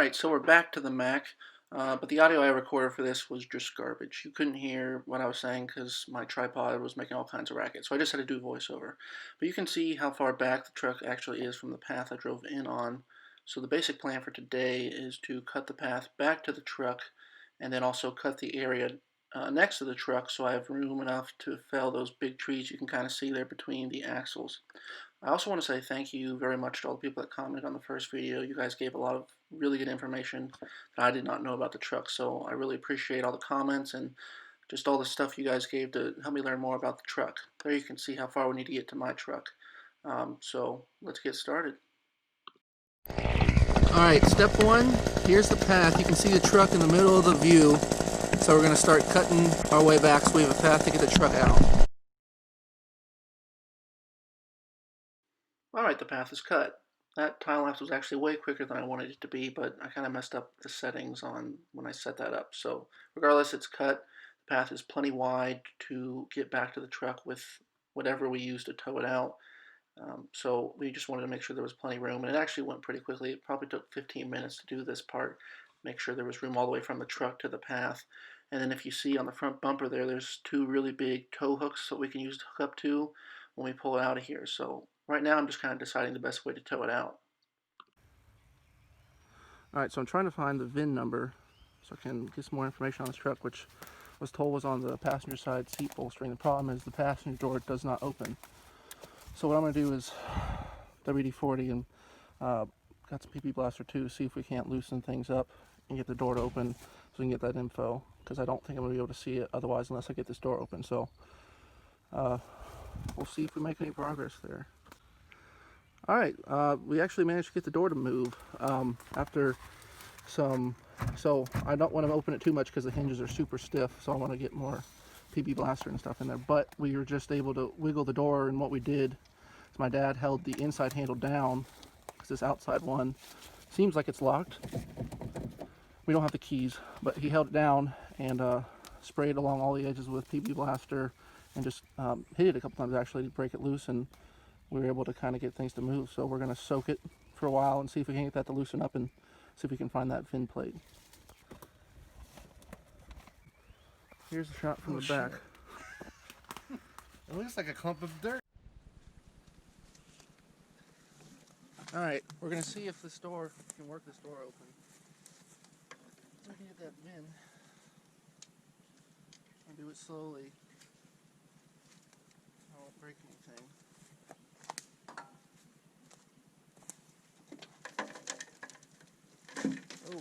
Alright, so we're back to the Mac, but the audio I recorded for this was just garbage. You couldn't hear what I was saying because my tripod was making all kinds of racket, so I just had to do voiceover. But you can see how far back the truck actually is from the path I drove in on. So the basic plan for today is to cut the path back to the truck and then also cut the area next to the truck so I have room enough to fell those big trees you can kind of see there between the axles. I also want to say thank you very much to all the people that commented on the first video. You guys gave a lot of really good information that I did not know about the truck, so I really appreciate all the comments and just all the stuff you guys gave to help me learn more about the truck. There you can see how far we need to get to my truck. So let's get started. Alright, step one, here's the path. You can see the truck in the middle of the view, so we're going to start cutting our way back so we have a path to get the truck out. Alright, the path is cut. That time lapse was actually way quicker than I wanted it to be, but I kind of messed up the settings on when I set that up. So regardless, it's cut. The path is plenty wide to get back to the truck with whatever we use to tow it out. So we just wanted to make sure there was plenty of room, and it actually went pretty quickly. It probably took 15 minutes to do this part, make sure there was room all the way from the truck to the path. And then if you see on the front bumper there's two really big tow hooks that we can use to hook up to when we pull it out of here. So right now I'm just kind of deciding the best way to tow it out. Alright, so I'm trying to find the VIN number so I can get some more information on this truck, which I was told was on the passenger side seat bolstering. The problem is the passenger door does not open. So what I'm going to do is WD-40 and got some PP Blaster too, see if we can't loosen things up and get the door to open so we can get that info, because I don't think I'm going to be able to see it otherwise unless I get this door open. So we'll see if we make any progress there. Alright, we actually managed to get the door to move after some, so I don't want to open it too much because the hinges are super stiff, so I want to get more PP Blaster and stuff in there. But we were just able to wiggle the door, and what we did is my dad held the inside handle down because this outside one seems like it's locked. We don't have the keys, but he held it down and sprayed along all the edges with PP Blaster and just hit it a couple times actually to break it loose, and we were able to kind of get things to move. So we're going to soak it for a while and see if we can get that to loosen up and see if we can find that VIN plate. Here's the shot from the back. It looks like a clump of dirt. Alright, we're going to see if this door can work this door open. We can get that VIN. I'll do it slowly. I won't break anything. Oh. I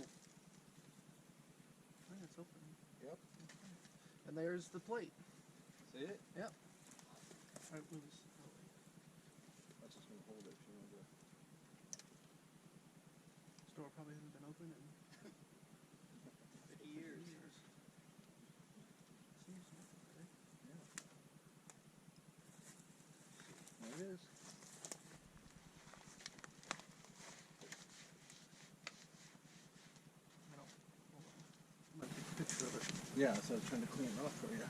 think it's open. Yep. And there's the plate. See it? Yep. Alright, move this. I'm just going to hold it if you want to. This door probably hasn't been open in 50 years. Seems okay. Yeah. There it is. Picture of it. Yeah, so I was trying to clean it off for you.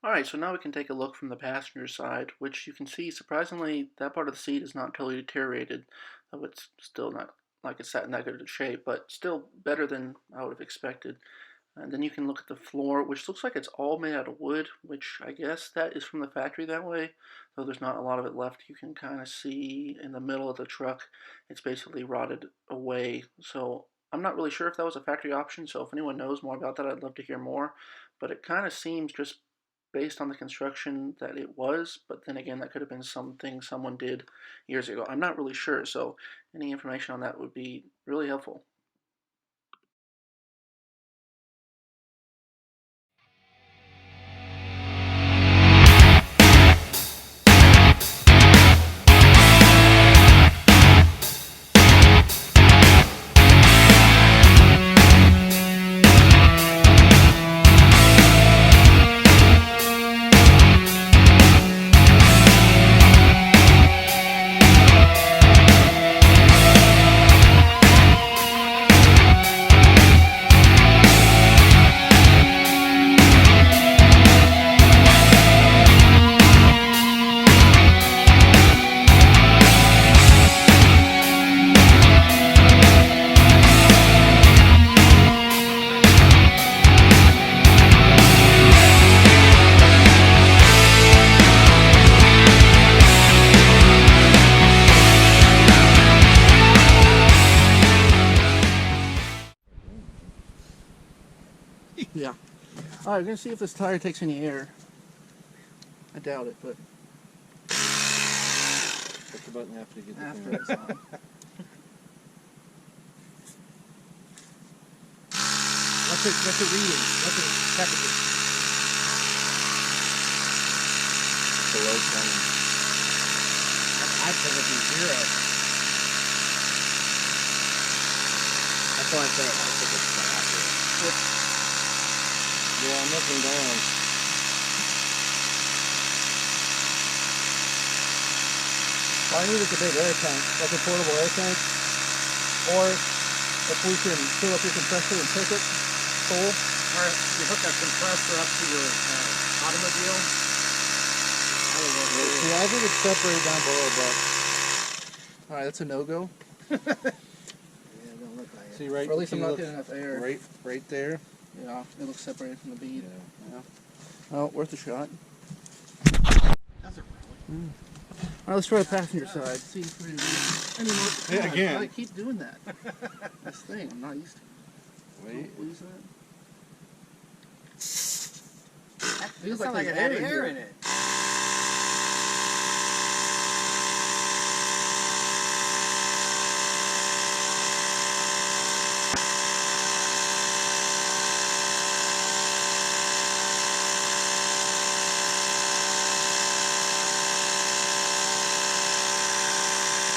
Alright, so now we can take a look from the passenger side, which you can see, surprisingly, that part of the seat is not totally deteriorated, though it's still not like it's sat in that good of shape, but still better than I would have expected. And then you can look at the floor, which looks like it's all made out of wood, which I guess that is from the factory that way, though there's not a lot of it left. You can kind of see in the middle of the truck, it's basically rotted away. So I'm not really sure if that was a factory option, so if anyone knows more about that, I'd love to hear more. But it kind of seems, just based on the construction, that it was, but then again, that could have been something someone did years ago. I'm not really sure, so any information on that would be really helpful. Yeah. Alright, we're gonna see if this tire takes any air. I doubt it, but Push the button after you get the after camera. it's on. What's it reading? What's it temperature? Below 20. I'd put it be 0. That's what I'm saying. I think it's not accurate. Yeah, I'm looking down. Well, I need like a big air tank, like a portable air tank. Or if we can fill up your compressor and take it full. Or you hook a compressor up to your automobile. Yeah, I think it's separated down below, but alright, that's a no-go. Yeah, it don't look like it. See right? Or at least see, I'm not look, getting enough air. right there. Yeah, it looks separated from the bead. Yeah. Well, worth a shot. Doesn't really. Alright, let's try the passenger side. See if we can do any more. Yeah, God, again. I keep doing that. This thing, I'm not used to. Wait. What is that? That Feels sounds like like it there's had air in air here. in it.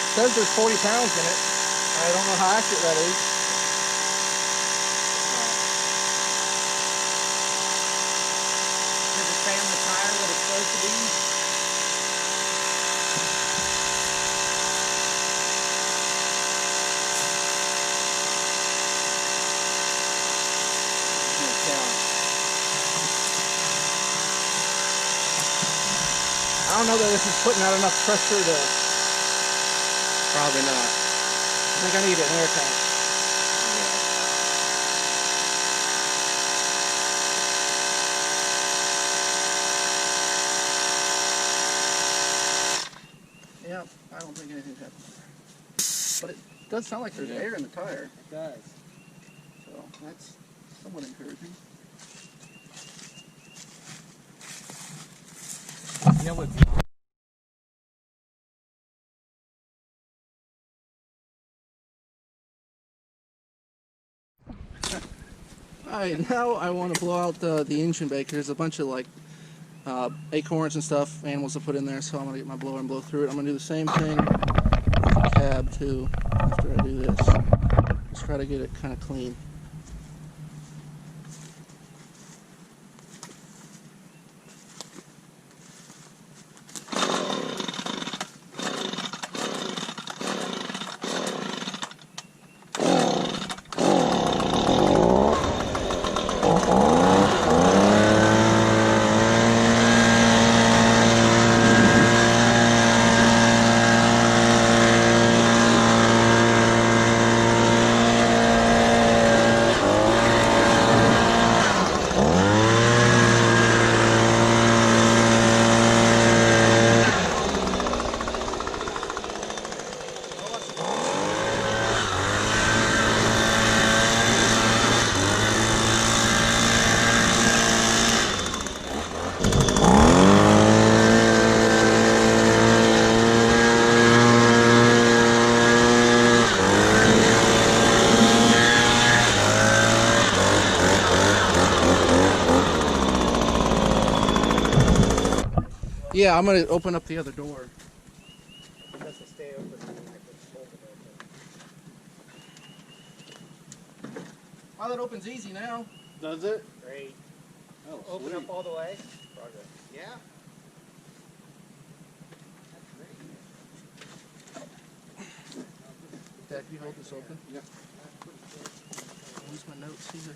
It says there's 40 pounds in it. I don't know how accurate that is. Does it say on the tire what it's supposed to be? No count. I don't know that this is putting out enough pressure to. Probably not. I think I need an air tank. Yep, I don't think anything's happened there. But it does sound like there's Yeah. air in the tire, It does. so that's somewhat encouraging. You know what? Alright, now I want to blow out the engine bay 'cause there's a bunch of like acorns and stuff, animals to put in there, so I'm going to get my blower and blow through it. I'm going to do the same thing with the cab too after I do this. Just try to get it kind of clean. Yeah, I'm going to open up the other door. It has to stay open. I can hold it open. Oh, that opens easy now. Does it? Great. Oh, Open sweet. up all the way. Progress. Yeah. Dad, can you hold this open? Yeah. Lose my notes either.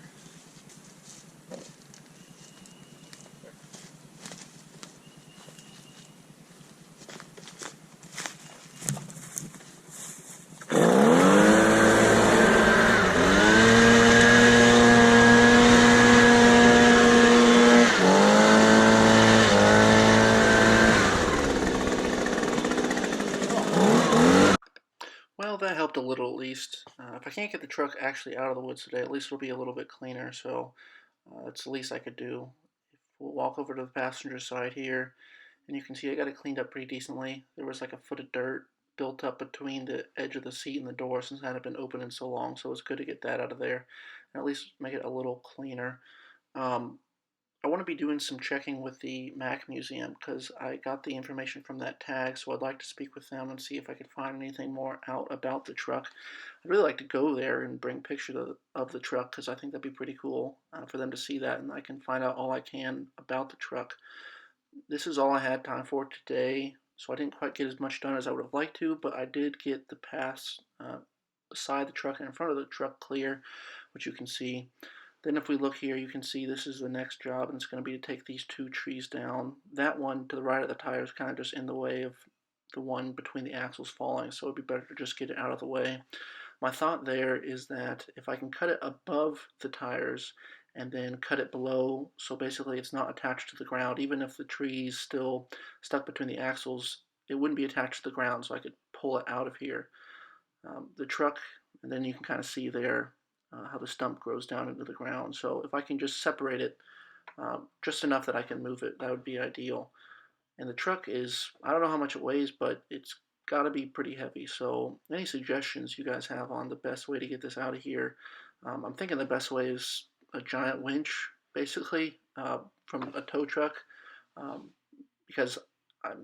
Well, that helped a little at least. If I can't get the truck actually out of the woods today, at least it'll be a little bit cleaner. So That's the least I could do. We'll walk over to the passenger side here, and you can see I got it cleaned up pretty decently. There was like a foot of dirt built up between the edge of the seat and the door since it hadn't been open in so long, so it's good to get that out of there and at least make it a little cleaner. Um, I want to be doing some checking with the Mack Museum because I got the information from that tag, so I'd like to speak with them and see if I could find anything more out about the truck. I'd really like to go there and bring pictures of the truck because I think that'd be pretty cool for them to see that, and I can find out all I can about the truck. This is all I had time for today, so I didn't quite get as much done as I would have liked to, but I did get the paths beside the truck and in front of the truck clear, which you can see. Then if we look here, you can see this is the next job, and it's going to be to take these two trees down. That one to the right of the tire is kind of just in the way of the one between the axles falling, so it'd be better to just get it out of the way. My thought there is that if I can cut it above the tires and then cut it below, so basically it's not attached to the ground, even if the tree's still stuck between the axles, it wouldn't be attached to the ground, so I could pull it out of here. The truck, and then you can kind of see there how the stump grows down into the ground. So if I can just separate it just enough that I can move it, that would be ideal. And the truck is, I don't know how much it weighs, but it's got to be pretty heavy. So any suggestions you guys have on the best way to get this out of here? I'm thinking the best way is a giant winch, basically, from a tow truck, um, because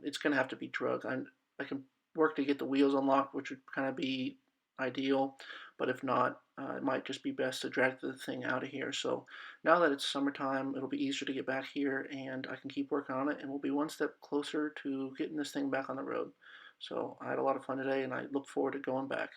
it's going to have to be drugged. I can work to get the wheels unlocked, which would kind of be ideal. But if not, it might just be best to drag the thing out of here. So now that it's summertime, it'll be easier to get back here, and I can keep working on it, and we'll be one step closer to getting this thing back on the road. So I had a lot of fun today, and I look forward to going back.